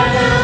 Berjalan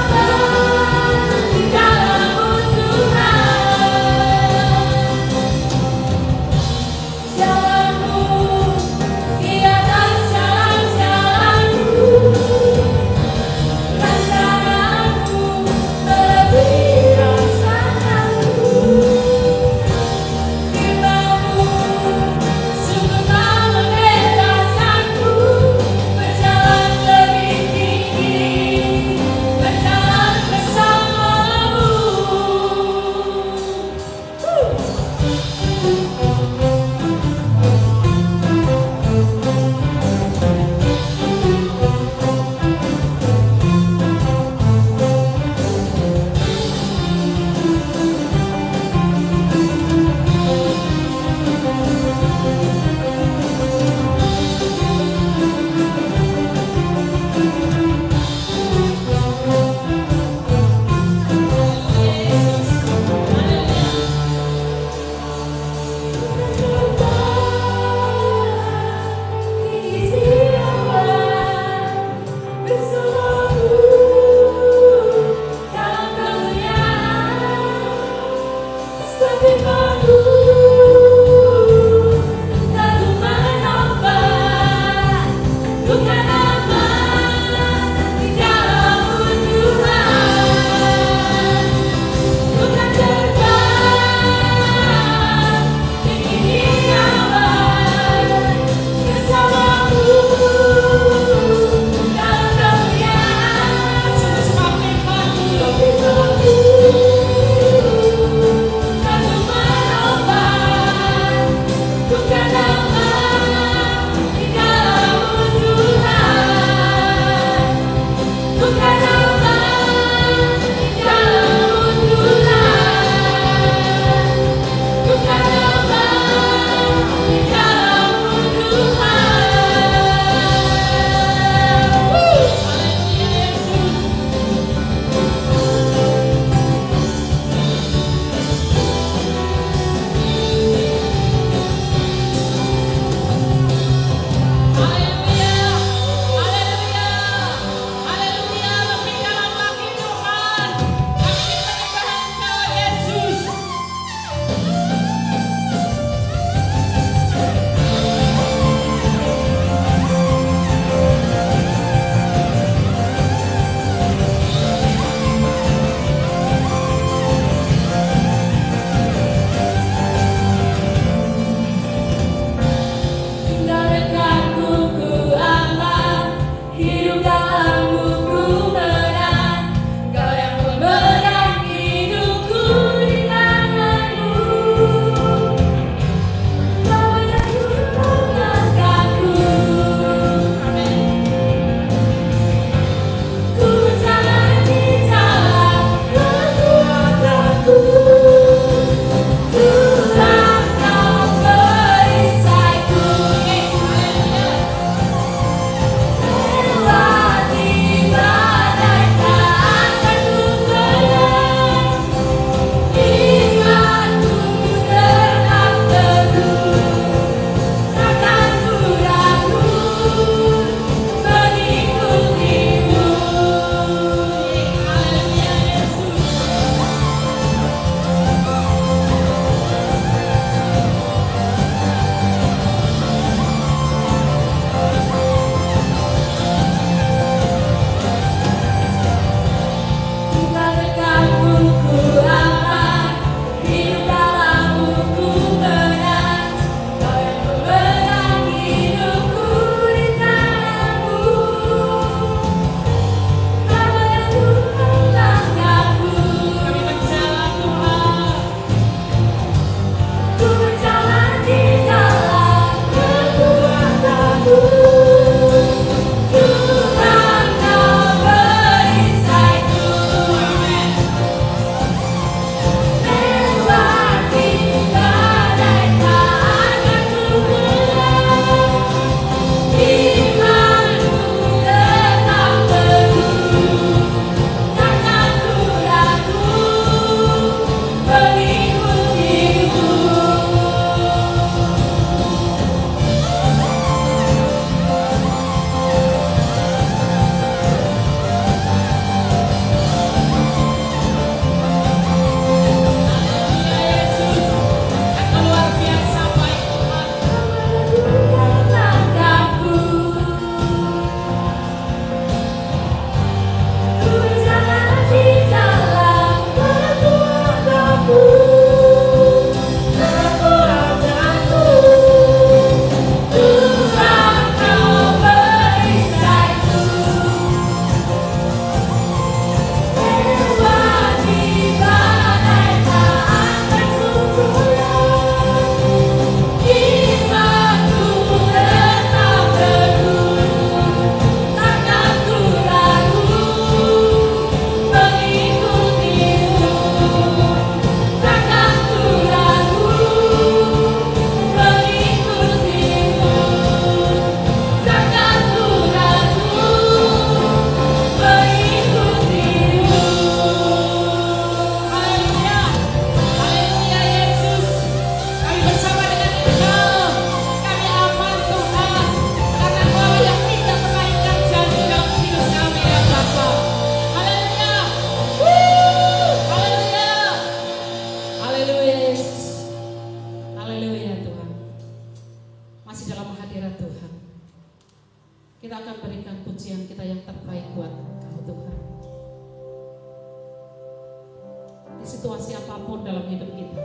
situasi apapun dalam hidup kita,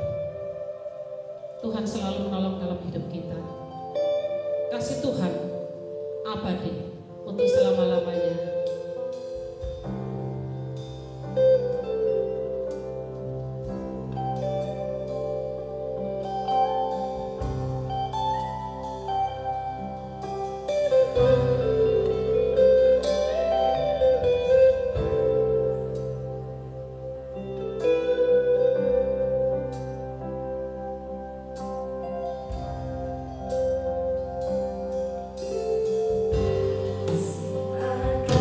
Tuhan selalu menolong dalam hidup kita. Kasih Tuhan abadi untuk selama-lamanya. Sebagai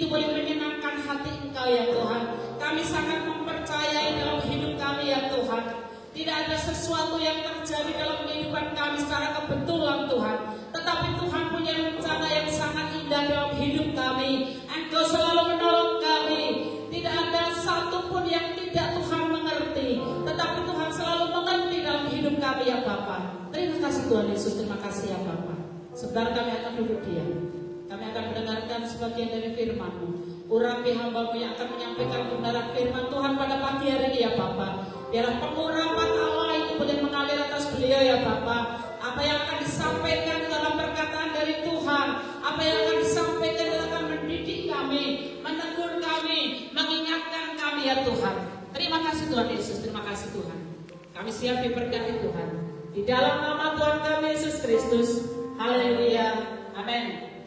itu boleh menyenangkan hati Engkau ya Tuhan. Kami sangat mempercayai dalam hidup kami ya Tuhan. Tidak ada sesuatu yang terjadi dalam kehidupan kami secara kebetulan Tuhan. Tetapi Tuhan punya rencana yang sangat indah dalam hidup kami. Engkau selalu menolong kami. Tidak ada satupun yang tidak Tuhan mengerti. Tetapi Tuhan selalu mengerti dalam hidup kami ya Bapa. Terima kasih Tuhan Yesus, terima kasih ya Bapa. Sebentar kami akan duduk diam. Kami akan mendengarkan sebagian dari firman-Mu. Urapi hamba-Mu yang akan menyampaikan kebenaran firman Tuhan pada pagi hari ini ya Bapa. Biarlah pengurapan Allah itu boleh mengalir atas beliau ya Bapa. Apa yang akan disampaikan dalam perkataan dari Tuhan, apa yang akan disampaikan itu akan mendidik kami, menegur kami, mengingatkan kami ya Tuhan. Terima kasih Tuhan Yesus, terima kasih Tuhan. Kami siap diberkati Tuhan. Di dalam nama Tuhan kami Yesus Kristus. Haleluya. Amin.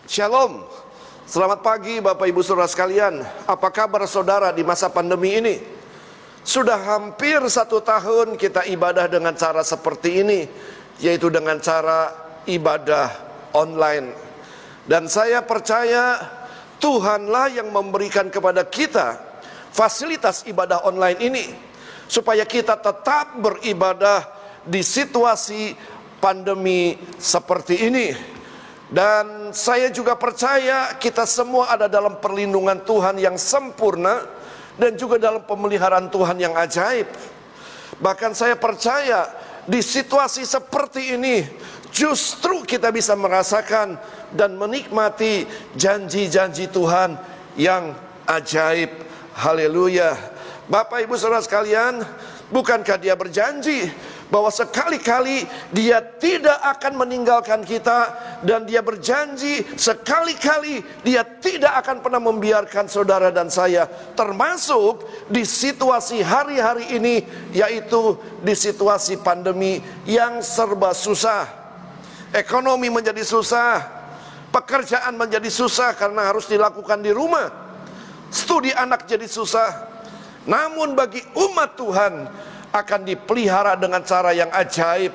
Shalom, selamat pagi Bapak Ibu Saudara sekalian. Apa kabar saudara di masa pandemi ini? Sudah hampir 1 tahun kita ibadah dengan cara seperti ini, yaitu dengan cara ibadah online. Dan saya percaya Tuhanlah yang memberikan kepada kita fasilitas ibadah online ini, supaya kita tetap beribadah di situasi pandemi seperti ini. Dan saya juga percaya kita semua ada dalam perlindungan Tuhan yang sempurna dan juga dalam pemeliharaan Tuhan yang ajaib. Bahkan saya percaya di situasi seperti ini justru kita bisa merasakan dan menikmati janji-janji Tuhan yang ajaib. Haleluya. Bapak Ibu Saudara sekalian, bukankah Dia berjanji bahwa sekali-kali Dia tidak akan meninggalkan kita, dan Dia berjanji sekali-kali Dia tidak akan pernah membiarkan saudara dan saya, termasuk di situasi hari-hari ini, yaitu di situasi pandemi yang serba susah. Ekonomi menjadi susah, pekerjaan menjadi susah karena harus dilakukan di rumah, studi anak jadi susah. Namun bagi umat Tuhan akan dipelihara dengan cara yang ajaib.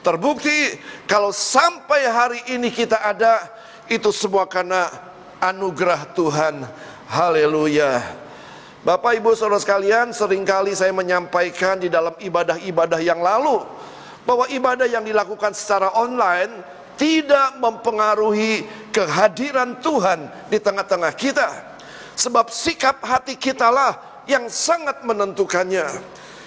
Terbukti kalau sampai hari ini kita ada, itu semua karena anugerah Tuhan. Haleluya. Bapak Ibu Saudara sekalian, seringkali saya menyampaikan di dalam ibadah-ibadah yang lalu bahwa ibadah yang dilakukan secara online tidak mempengaruhi kehadiran Tuhan di tengah-tengah kita. Sebab sikap hati kitalah yang sangat menentukannya.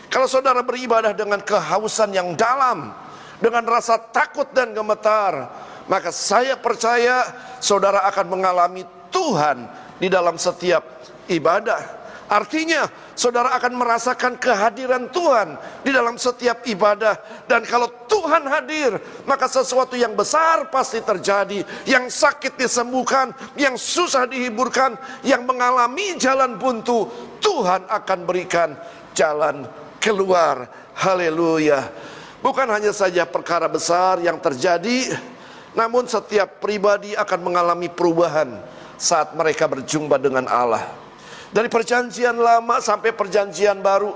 Kalau saudara beribadah dengan kehausan yang dalam, dengan rasa takut dan gemetar, maka saya percaya saudara akan mengalami Tuhan di dalam setiap ibadah. Artinya saudara akan merasakan kehadiran Tuhan di dalam setiap ibadah. Dan kalau Tuhan hadir, maka sesuatu yang besar pasti terjadi. Yang sakit disembuhkan, yang susah dihiburkan, yang mengalami jalan buntu, Tuhan akan berikan jalan keluar. Haleluya. Bukan hanya saja perkara besar yang terjadi, namun setiap pribadi akan mengalami perubahan saat mereka berjumpa dengan Allah. Dari perjanjian lama sampai perjanjian baru,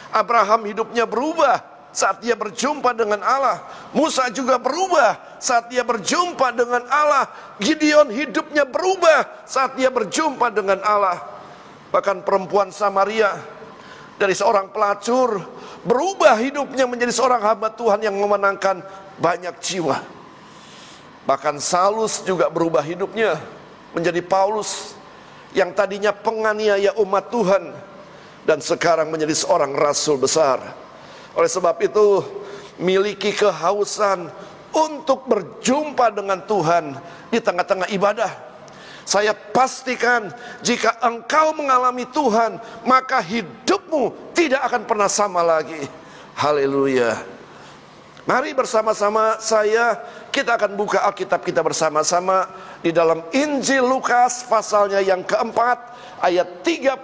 Abraham hidupnya berubah saat dia berjumpa dengan Allah. Musa juga berubah saat dia berjumpa dengan Allah. Gideon hidupnya berubah saat dia berjumpa dengan Allah. Bahkan perempuan Samaria, dari seorang pelacur, berubah hidupnya menjadi seorang hamba Tuhan yang memenangkan banyak jiwa. Bahkan Saulus juga berubah hidupnya menjadi Paulus, yang tadinya penganiaya umat Tuhan dan sekarang menjadi seorang rasul besar. Oleh sebab itu, miliki kehausan untuk berjumpa dengan Tuhan di tengah-tengah ibadah. Saya pastikan jika engkau mengalami Tuhan, maka hidupmu tidak akan pernah sama lagi. Haleluya. Mari bersama-sama kita akan buka Alkitab kita bersama-sama di dalam Injil Lukas pasalnya yang keempat, ayat 38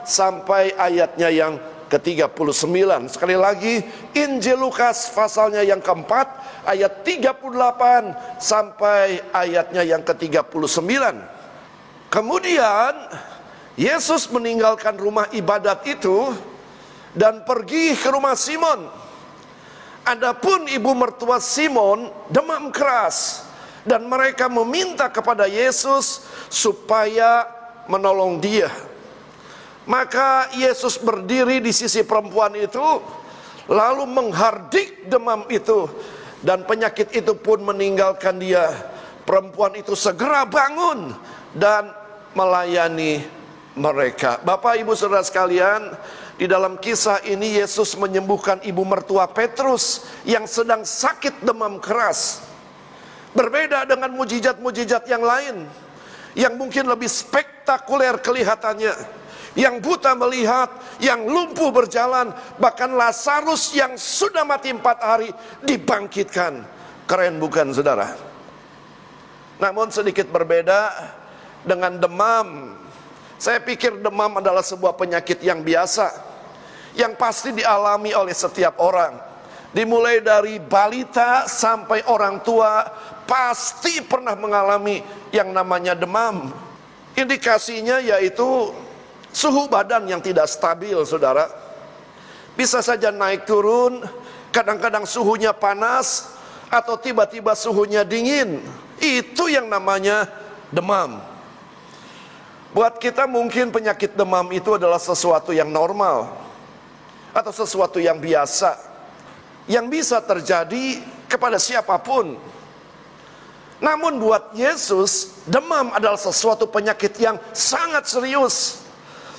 sampai ayatnya yang ke-39. Sekali lagi, Injil Lukas pasalnya yang keempat, ayat 38 sampai ayatnya yang ke-39. Kemudian Yesus meninggalkan rumah ibadat itu dan pergi ke rumah Simon. Adapun ibu mertua Simon demam keras, dan mereka meminta kepada Yesus supaya menolong dia. Maka Yesus berdiri di sisi perempuan itu, lalu menghardik demam itu, dan penyakit itu pun meninggalkan dia. Perempuan itu segera bangun dan melayani mereka. Bapak, Ibu, Saudara sekalian, di dalam kisah ini Yesus menyembuhkan ibu mertua Petrus yang sedang sakit demam keras. Berbeda dengan mujizat-mujizat yang lain yang mungkin lebih spektakuler kelihatannya. Yang buta melihat, yang lumpuh berjalan, bahkan Lazarus yang sudah mati 4 hari dibangkitkan. Keren bukan, saudara? Namun sedikit berbeda dengan demam. Saya pikir demam adalah sebuah penyakit yang biasa, yang pasti dialami oleh setiap orang. Dimulai dari balita sampai orang tua pasti pernah mengalami yang namanya demam. Indikasinya yaitu suhu badan yang tidak stabil, saudara. Bisa saja naik turun, kadang-kadang suhunya panas, atau tiba-tiba suhunya dingin. Itu yang namanya demam. Buat kita mungkin penyakit demam itu adalah sesuatu yang normal, atau sesuatu yang biasa, yang bisa terjadi kepada siapapun. Namun buat Yesus, demam adalah sesuatu penyakit yang sangat serius.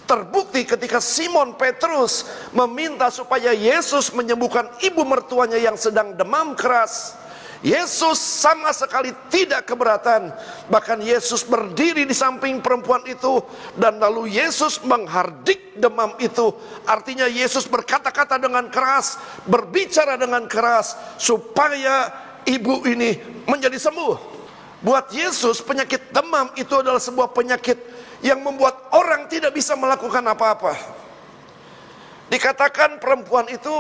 Terbukti ketika Simon Petrus meminta supaya Yesus menyembuhkan ibu mertuanya yang sedang demam keras. Yesus sama sekali tidak keberatan. Bahkan Yesus berdiri di samping perempuan itu, dan lalu Yesus menghardik demam itu. Artinya Yesus berkata-kata dengan keras, berbicara dengan keras, supaya ibu ini menjadi sembuh. Buat Yesus, penyakit demam itu adalah sebuah penyakit yang membuat orang tidak bisa melakukan apa-apa. Dikatakan perempuan itu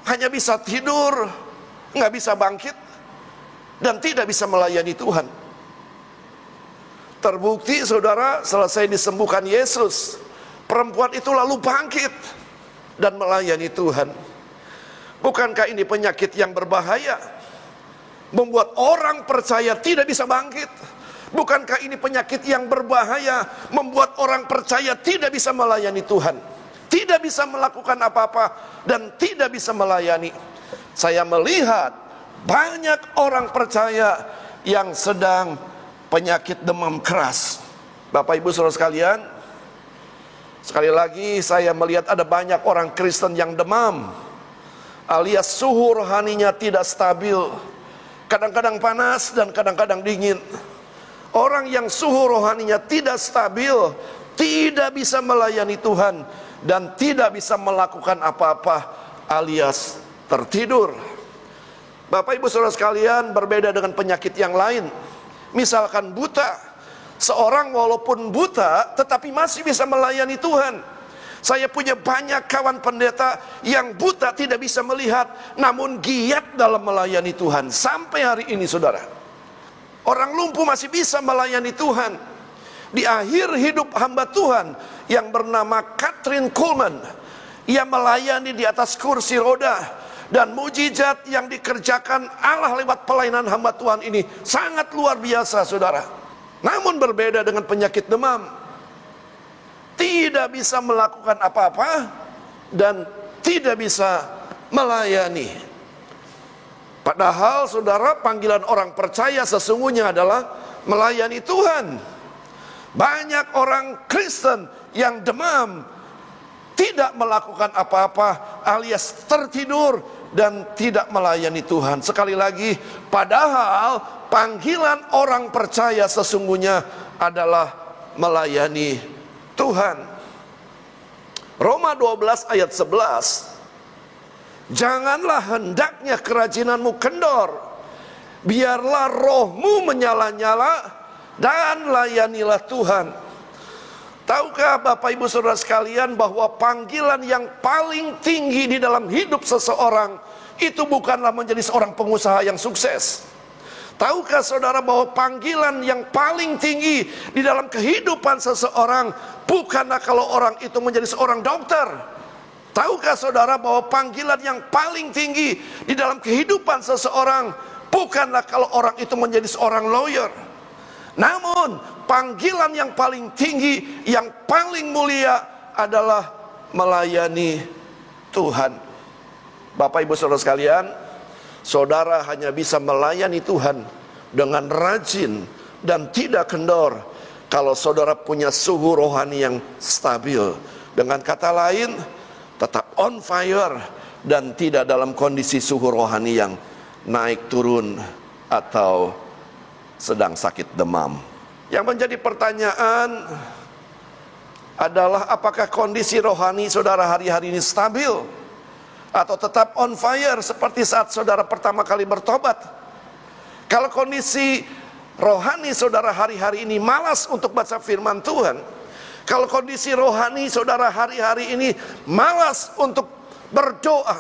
hanya bisa tidur, nggak bisa bangkit, dan tidak bisa melayani Tuhan. Terbukti, saudara, selesai disembuhkan Yesus, perempuan itu lalu bangkit dan melayani Tuhan. Bukankah ini penyakit yang berbahaya? Membuat orang percaya tidak bisa bangkit. Bukankah ini penyakit yang berbahaya? Membuat orang percaya tidak bisa melayani Tuhan, tidak bisa melakukan apa-apa, dan tidak bisa melayani. Saya melihat banyak orang percaya yang sedang penyakit demam keras. Bapak, Ibu, Saudara sekalian, sekali lagi saya melihat ada banyak orang Kristen yang demam, alias suhu rohaninya tidak stabil. Kadang-kadang panas dan kadang-kadang dingin. Orang yang suhu rohaninya tidak stabil, tidak bisa melayani Tuhan, dan tidak bisa melakukan apa-apa, alias tertidur. Bapak, Ibu, Saudara sekalian, berbeda dengan penyakit yang lain. Misalkan buta. Seorang walaupun buta tetapi masih bisa melayani Tuhan. Saya punya banyak kawan pendeta yang buta, tidak bisa melihat, namun giat dalam melayani Tuhan sampai hari ini, saudara. Orang lumpuh masih bisa melayani Tuhan. Di akhir hidup hamba Tuhan yang bernama Kathryn Kuhlman, ia melayani di atas kursi roda, dan mujizat yang dikerjakan Allah lewat pelayanan hamba Tuhan ini sangat luar biasa, saudara. Namun berbeda dengan penyakit demam, tidak bisa melakukan apa-apa dan tidak bisa melayani. Padahal, saudara, panggilan orang percaya sesungguhnya adalah melayani Tuhan. Banyak orang Kristen yang demam, tidak melakukan apa-apa, alias tertidur dan tidak melayani Tuhan. Sekali lagi, padahal panggilan orang percaya sesungguhnya adalah melayani Tuhan. Roma 12 ayat 11. Janganlah hendaknya kerajinanmu kendor, biarlah rohmu menyala-nyala dan layanilah Tuhan. Tahukah Bapak, Ibu, Saudara sekalian, bahwa panggilan yang paling tinggi di dalam hidup seseorang itu bukanlah menjadi seorang pengusaha yang sukses. Tahukah saudara bahwa panggilan yang paling tinggi di dalam kehidupan seseorang bukanlah kalau orang itu menjadi seorang dokter, Tahukah saudara bahwa panggilan yang paling tinggi di dalam kehidupan seseorang bukanlah kalau orang itu menjadi seorang lawyer. Namun panggilan yang paling tinggi, yang paling mulia adalah melayani Tuhan. Bapak ibu saudara sekalian, saudara hanya bisa melayani Tuhan dengan rajin dan tidak kendor kalau saudara punya suhu rohani yang stabil. Dengan kata lain, tetap on fire dan tidak dalam kondisi suhu rohani yang naik turun atau sedang sakit demam. Yang menjadi pertanyaan adalah apakah kondisi rohani saudara hari-hari ini stabil atau tetap on fire seperti saat saudara pertama kali bertobat? Kalau kondisi rohani saudara hari-hari ini malas untuk baca firman Tuhan, kalau kondisi rohani saudara hari-hari ini malas untuk berdoa,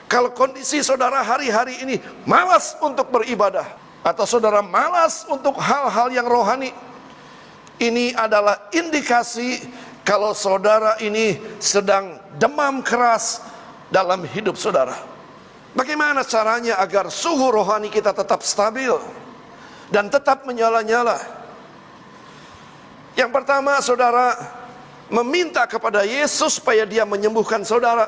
kalau kondisi saudara hari-hari ini malas untuk beribadah, atau saudara malas untuk hal-hal yang rohani, ini adalah indikasi kalau saudara ini sedang demam keras dalam hidup saudara. Bagaimana caranya agar suhu rohani kita tetap stabil dan tetap menyala-nyala? Yang pertama, saudara meminta kepada Yesus supaya dia menyembuhkan saudara.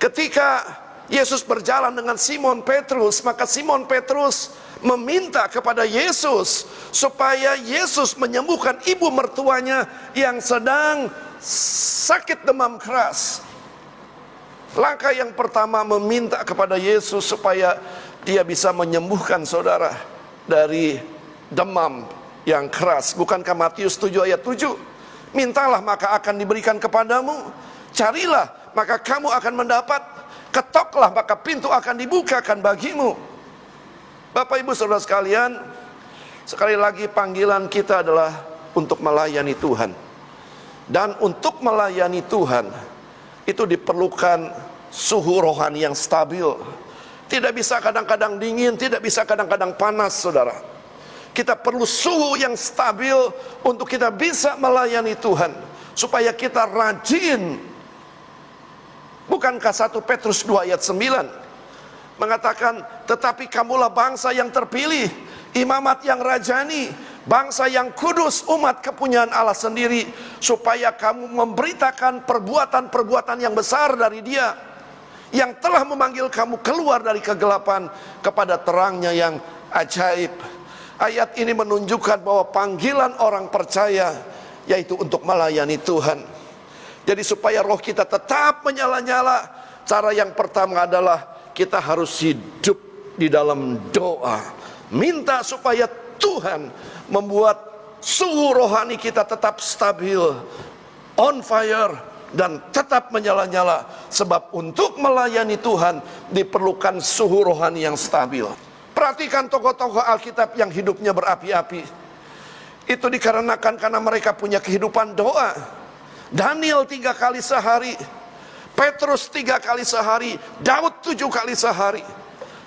Ketika Yesus berjalan dengan Simon Petrus, maka Simon Petrus meminta kepada Yesus supaya Yesus menyembuhkan ibu mertuanya yang sedang sakit demam keras. Langkah yang pertama meminta kepada Yesus supaya dia bisa menyembuhkan saudara dari demam yang keras. Bukankah Matius 7 ayat 7? Mintalah maka akan diberikan kepadamu, carilah maka kamu akan mendapat, ketoklah maka pintu akan dibukakan bagimu. Bapak ibu saudara sekalian, sekali lagi panggilan kita adalah untuk melayani Tuhan. Dan untuk melayani Tuhan itu diperlukan suhu rohani yang stabil. Tidak bisa kadang-kadang dingin, tidak bisa kadang-kadang panas saudara. Kita perlu suhu yang stabil untuk kita bisa melayani Tuhan, supaya kita rajin. Bukankah 1 Petrus 2 ayat 9 mengatakan, tetapi kamulah bangsa yang terpilih, imamat yang rajani, bangsa yang kudus, umat kepunyaan Allah sendiri, supaya kamu memberitakan perbuatan-perbuatan yang besar dari Dia yang telah memanggil kamu keluar dari kegelapan kepada terangnya yang ajaib. Ayat ini menunjukkan bahwa panggilan orang percaya yaitu untuk melayani Tuhan. Jadi supaya roh kita tetap menyala-nyala, cara yang pertama adalah kita harus hidup di dalam doa. Minta supaya Tuhan membuat suhu rohani kita tetap stabil, on fire, dan tetap menyala-nyala. Sebab untuk melayani Tuhan diperlukan suhu rohani yang stabil. Perhatikan tokoh-tokoh Alkitab yang hidupnya berapi-api. Itu dikarenakan karena mereka punya kehidupan doa. Daniel 3 kali sehari, Petrus 3 kali sehari, Daud 7 kali sehari.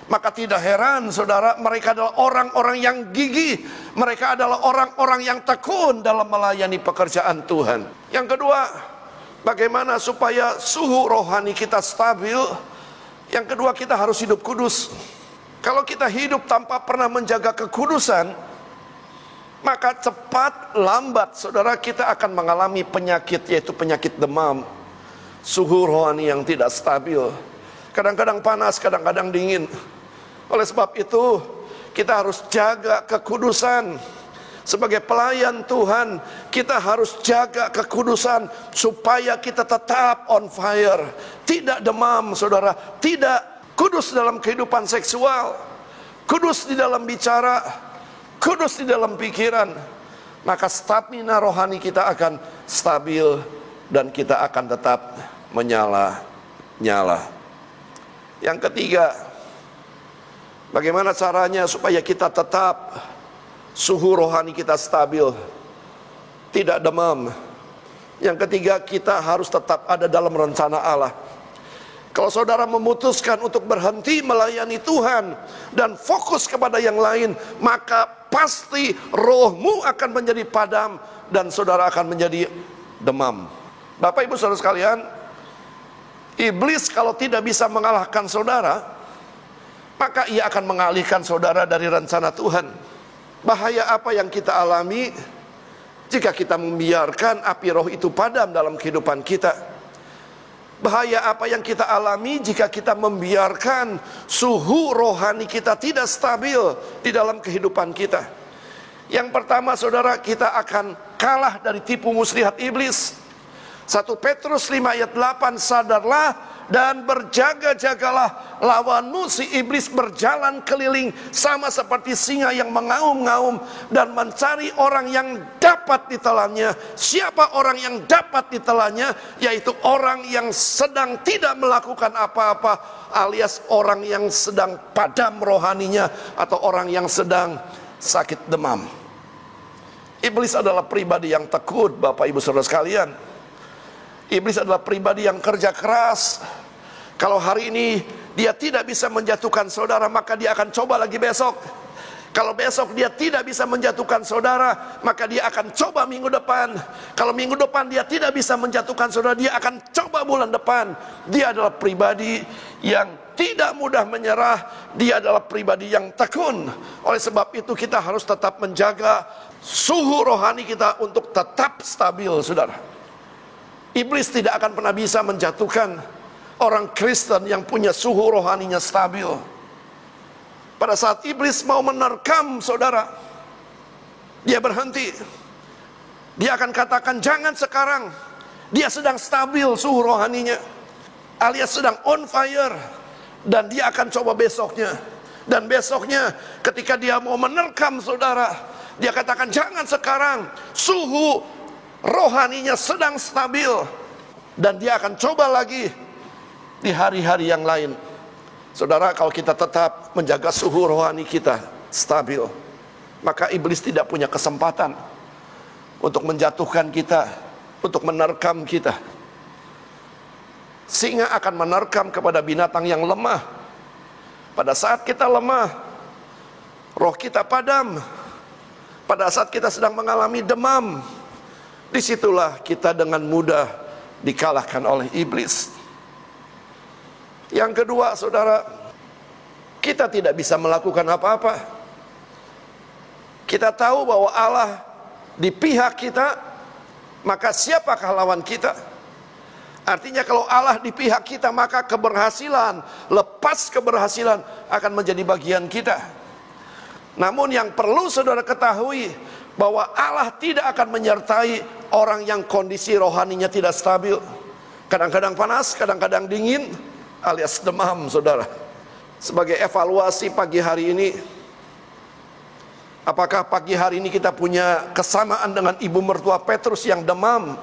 Maka tidak heran saudara, mereka adalah orang-orang yang gigih. Mereka adalah orang-orang yang tekun dalam melayani pekerjaan Tuhan. Yang kedua, bagaimana supaya suhu rohani kita stabil? Yang kedua, kita harus hidup kudus. Kalau kita hidup tanpa pernah menjaga kekudusan, maka cepat lambat saudara kita akan mengalami penyakit, yaitu penyakit demam, suhu rohani yang tidak stabil. Kadang-kadang panas, kadang-kadang dingin. Oleh sebab itu kita harus jaga kekudusan. Sebagai pelayan Tuhan, kita harus jaga kekudusan supaya kita tetap on fire, tidak demam saudara, tidak kudus dalam kehidupan seksual, kudus di dalam bicara, kudus di dalam pikiran. Maka stamina rohani kita akan stabil dan kita akan tetap menyala-nyala. Yang ketiga, bagaimana caranya supaya kita tetap suhu rohani kita stabil, tidak demam? Yang ketiga, kita harus tetap ada dalam rencana Allah. Kalau saudara memutuskan untuk berhenti melayani Tuhan dan fokus kepada yang lain, maka pasti rohmu akan menjadi padam dan saudara akan menjadi demam. Bapak ibu saudara sekalian, Iblis kalau tidak bisa mengalahkan saudara, maka ia akan mengalihkan saudara dari rencana Tuhan. Bahaya apa yang kita alami jika kita membiarkan api roh itu padam dalam kehidupan kita? Bahaya apa yang kita alami jika kita membiarkan suhu rohani kita tidak stabil di dalam kehidupan kita? Yang pertama, saudara, kita akan kalah dari tipu muslihat iblis. 1 Petrus 5 ayat 8, sadarlah dan berjaga-jagalah, lawanmu si iblis berjalan keliling sama seperti singa yang mengaum-ngaum dan mencari orang yang dapat ditelannya. Siapa orang yang dapat ditelannya? Yaitu orang yang sedang tidak melakukan apa-apa, alias orang yang sedang padam rohaninya, atau orang yang sedang sakit demam. Iblis adalah pribadi yang tekun, Bapak Ibu Saudara sekalian. Iblis adalah pribadi yang kerja keras. Kalau hari ini dia tidak bisa menjatuhkan saudara, maka dia akan coba lagi besok. Kalau besok dia tidak bisa menjatuhkan saudara, maka dia akan coba minggu depan. Kalau minggu depan dia tidak bisa menjatuhkan saudara, dia akan coba bulan depan. Dia adalah pribadi yang tidak mudah menyerah. Dia adalah pribadi yang tekun. Oleh sebab itu kita harus tetap menjaga suhu rohani kita untuk tetap stabil, saudara. Iblis tidak akan pernah bisa menjatuhkan orang Kristen yang punya suhu rohaninya stabil. Pada saat iblis mau menerkam saudara, dia berhenti. Dia akan katakan jangan sekarang. Dia sedang stabil suhu rohaninya, alias sedang on fire. Dan dia akan coba besoknya. Dan besoknya ketika dia mau menerkam saudara, dia katakan jangan sekarang. Suhu rohaninya sedang stabil. Dan dia akan coba lagi di hari-hari yang lain. Saudara, kalau kita tetap menjaga suhu rohani kita stabil, maka iblis tidak punya kesempatan untuk menjatuhkan kita, untuk menerkam kita. Singa akan menerkam kepada binatang yang lemah. Pada saat kita lemah, roh kita padam. Pada saat kita sedang mengalami demam, disitulah kita dengan mudah dikalahkan oleh iblis. Yang kedua, saudara, kita tidak bisa melakukan apa-apa. Kita tahu bahwa Allah di pihak kita, maka siapakah lawan kita? Artinya kalau Allah di pihak kita, maka keberhasilan, lepas keberhasilan akan menjadi bagian kita. Namun yang perlu saudara ketahui, bahwa Allah tidak akan menyertai orang yang kondisi rohaninya tidak stabil. Kadang-kadang panas, kadang-kadang dingin, alias demam, saudara. Sebagai evaluasi pagi hari ini, apakah pagi hari ini kita punya kesamaan dengan ibu mertua Petrus yang demam,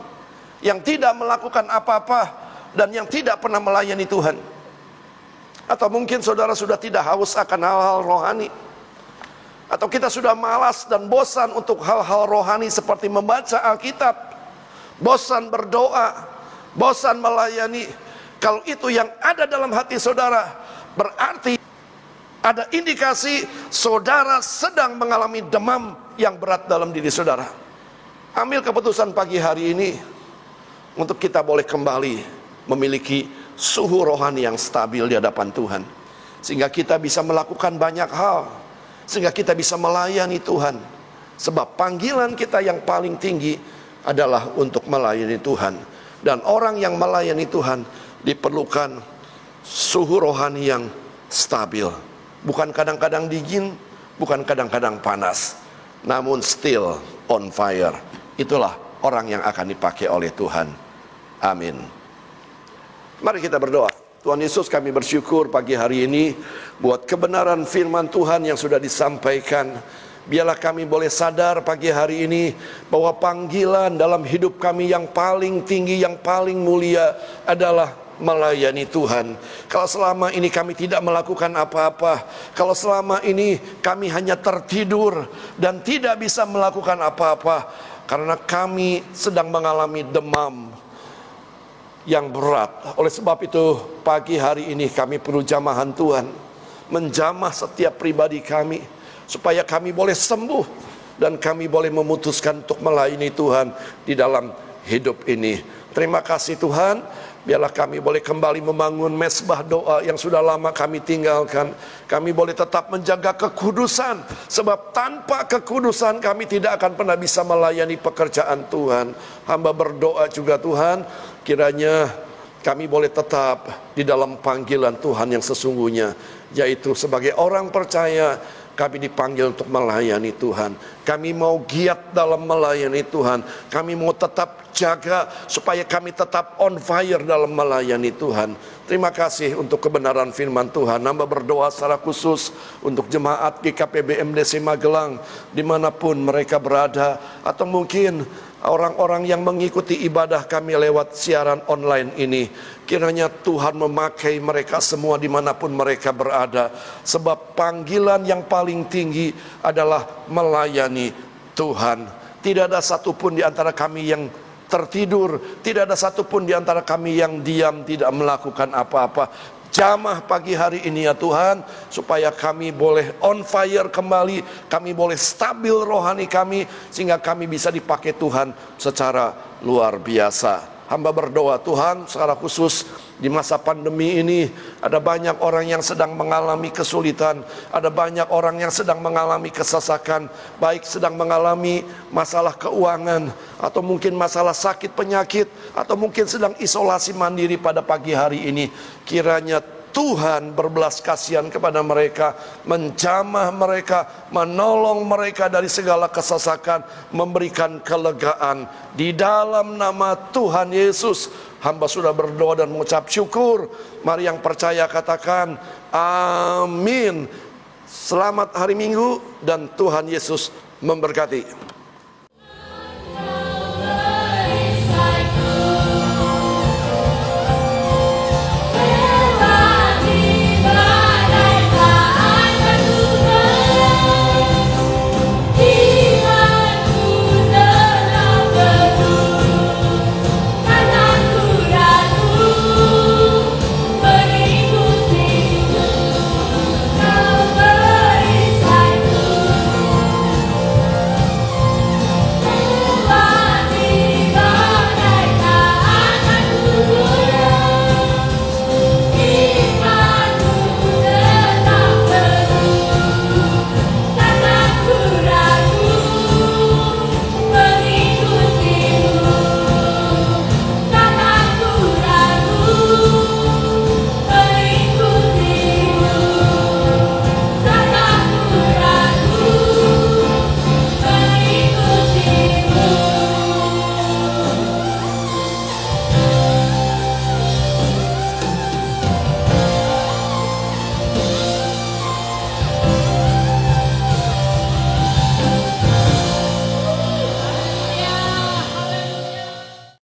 yang tidak melakukan apa-apa, dan yang tidak pernah melayani Tuhan? Atau mungkin saudara sudah tidak haus akan hal-hal rohani, atau kita sudah malas dan bosan untuk hal-hal rohani seperti membaca Alkitab, bosan berdoa, bosan melayani. Kalau itu yang ada dalam hati saudara, berarti ada indikasi saudara sedang mengalami demam yang berat dalam diri saudara. Ambil keputusan pagi hari ini untuk kita boleh kembali memiliki suhu rohani yang stabil di hadapan Tuhan, sehingga kita bisa melakukan banyak hal, sehingga kita bisa melayani Tuhan. Sebab panggilan kita yang paling tinggi adalah untuk melayani Tuhan. Dan orang yang melayani Tuhan diperlukan suhu rohani yang stabil. Bukan kadang-kadang dingin, bukan kadang-kadang panas, namun still on fire. Itulah orang yang akan dipakai oleh Tuhan. Amin. Mari kita berdoa. Tuhan Yesus, kami bersyukur pagi hari ini buat kebenaran firman Tuhan yang sudah disampaikan. Biarlah kami boleh sadar pagi hari ini bahwa panggilan dalam hidup kami yang paling tinggi, yang paling mulia adalah melayani Tuhan. Kalau selama ini kami tidak melakukan apa-apa, kalau selama ini kami hanya tertidur dan tidak bisa melakukan apa-apa, karena kami sedang mengalami demam yang berat. Oleh sebab itu pagi hari ini kami perlu jamahan Tuhan, menjamah setiap pribadi kami, supaya kami boleh sembuh dan kami boleh memutuskan untuk melayani Tuhan di dalam hidup ini. Terima kasih Tuhan. Biarlah kami boleh kembali membangun mesbah doa yang sudah lama kami tinggalkan. Kami boleh tetap menjaga kekudusan, sebab tanpa kekudusan kami tidak akan pernah bisa melayani pekerjaan Tuhan. Hamba berdoa juga Tuhan, kiranya kami boleh tetap di dalam panggilan Tuhan yang sesungguhnya, yaitu sebagai orang percaya. Kami dipanggil untuk melayani Tuhan. Kami mau giat dalam melayani Tuhan. Kami mau tetap jaga supaya kami tetap on fire dalam melayani Tuhan. Terima kasih untuk kebenaran firman Tuhan. Hamba berdoa secara khusus untuk jemaat GKP BMDC Magelang, dimanapun mereka berada, atau mungkin orang-orang yang mengikuti ibadah kami lewat siaran online ini. Kiranya Tuhan memakai mereka semua dimanapun mereka berada. Sebab panggilan yang paling tinggi adalah melayani Tuhan. Tidak ada satupun di antara kami yang tertidur. Tidak ada satupun di antara kami yang diam, tidak melakukan apa-apa. Jamah pagi hari ini ya Tuhan, supaya kami boleh on fire kembali, kami boleh stabil rohani kami, sehingga kami bisa dipakai Tuhan secara luar biasa. Hamba berdoa Tuhan, secara khusus di masa pandemi ini, ada banyak orang yang sedang mengalami kesulitan, ada banyak orang yang sedang mengalami kesesakan, baik sedang mengalami masalah keuangan, atau mungkin masalah sakit penyakit, atau mungkin sedang isolasi mandiri pada pagi hari ini. Kiranya Tuhan berbelas kasihan kepada mereka, menjamah mereka, menolong mereka dari segala kesesakan, memberikan kelegaan. Di dalam nama Tuhan Yesus, hamba sudah berdoa dan mengucap syukur. Mari yang percaya katakan amin. Selamat hari Minggu dan Tuhan Yesus memberkati.